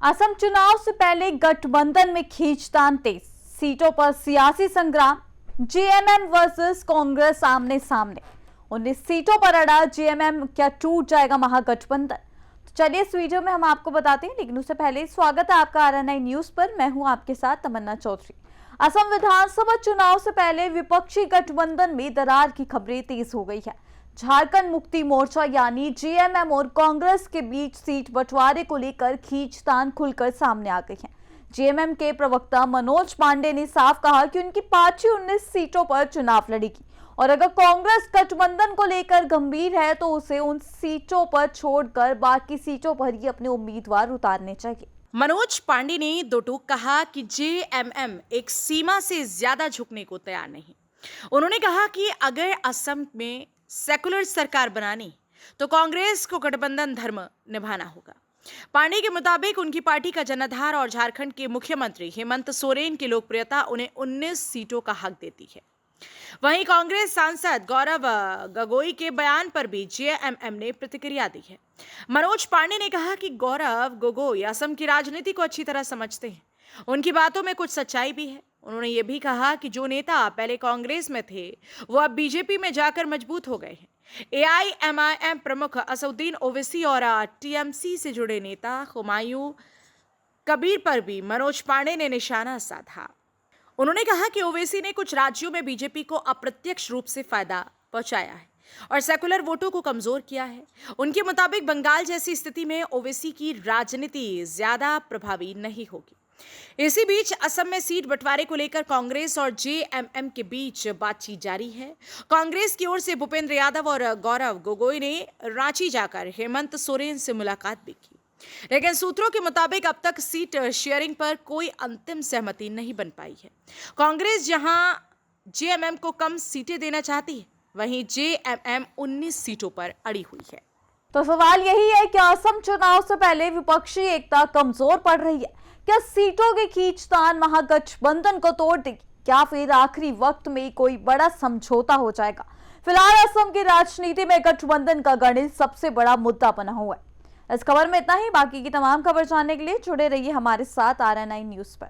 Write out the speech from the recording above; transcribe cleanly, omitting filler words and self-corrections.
असम चुनाव से पहले गठबंधन में खींचतान तेज, सीटों पर सियासी संग्राम। जेएमएम वर्सेस कांग्रेस आमने सामने। 19 सीटों पर अड़ा जेएमएम, क्या टूट जाएगा महागठबंधन? तो चलिए इस वीडियो में हम आपको बताते हैं, लेकिन उससे पहले स्वागत है आपका RNI न्यूज पर। मैं हूं आपके साथ तमन्ना चौधरी। असम विधानसभा चुनाव से पहले विपक्षी गठबंधन में दरार की खबरें तेज हो गई है। झारखंड मुक्ति मोर्चा यानी जेएमएम और कांग्रेस के बीच सीट बंटवारे को लेकर खींचतान खुलकर सामने आ गई है। जेएमएम के प्रवक्ता मनोज पांडे ने साफ कहा कि उनकी पार्टी 19 सीटों पर चुनाव लड़ेगी और अगर कांग्रेस गठबंधन को लेकर गंभीर है तो उसे उन सीटों पर छोड़कर बाकी सीटों पर ही अपने उम्मीदवार उतारने चाहिए। मनोज पांडे ने दो टूक कहा कि जेएमएम एक सीमा से ज्यादा झुकने को तैयार नहीं। उन्होंने कहा कि अगर असम में सेकुलर सरकार बनानी तो कांग्रेस को गठबंधन धर्म निभाना होगा। पांडे के मुताबिक उनकी पार्टी का जनाधार और झारखंड के मुख्यमंत्री हेमंत सोरेन की लोकप्रियता उन्हें 19 सीटों का हक देती है। वहीं कांग्रेस सांसद गौरव गगोई के बयान पर भी जेएमएम ने प्रतिक्रिया दी है। मनोज पांडे ने कहा कि गौरव गगोई असम की राजनीति को अच्छी तरह समझते हैं, उनकी बातों में कुछ सच्चाई भी है। उन्होंने ये भी कहा कि जो नेता पहले कांग्रेस में थे वो अब बीजेपी में जाकर मजबूत हो गए हैं। एआईएमआईएम प्रमुख असदुद्दीन ओवैसी और टीएमसी से जुड़े नेता हुमायूं कबीर पर भी मनोज पांडे ने निशाना साधा। उन्होंने कहा कि ओवैसी ने कुछ राज्यों में बीजेपी को अप्रत्यक्ष रूप से फायदा पहुंचाया है और सेकुलर वोटों को कमजोर किया है। उनके मुताबिक बंगाल जैसी स्थिति में ओवैसी की राजनीति ज्यादा प्रभावी नहीं होगी। इसी बीच असम में सीट बंटवारे को लेकर कांग्रेस और जेएमएम के बीच बातचीत जारी है। कांग्रेस की ओर से भूपेंद्र यादव और गौरव गगोई ने रांची जाकर हेमंत सोरेन से मुलाकात भी की, लेकिन सूत्रों के मुताबिक अब तक सीट शेयरिंग पर कोई अंतिम सहमति नहीं बन पाई है। कांग्रेस जहां जेएमएम को कम सीटें देना चाहती है, वहीं जेएमएम 19 सीटों पर अड़ी हुई है। तो सवाल यही है कि असम चुनाव से पहले विपक्षी एकता कमजोर पड़ रही है। क्या सीटों की खींचतान महागठबंधन को तोड़ देगी? क्या फिर आखिरी वक्त में कोई बड़ा समझौता हो जाएगा? फिलहाल असम की राजनीति में गठबंधन का गणित सबसे बड़ा मुद्दा बना हुआ है। इस खबर में इतना ही। बाकी की तमाम खबर जानने के लिए जुड़े रहिए हमारे साथ RNI न्यूज पर।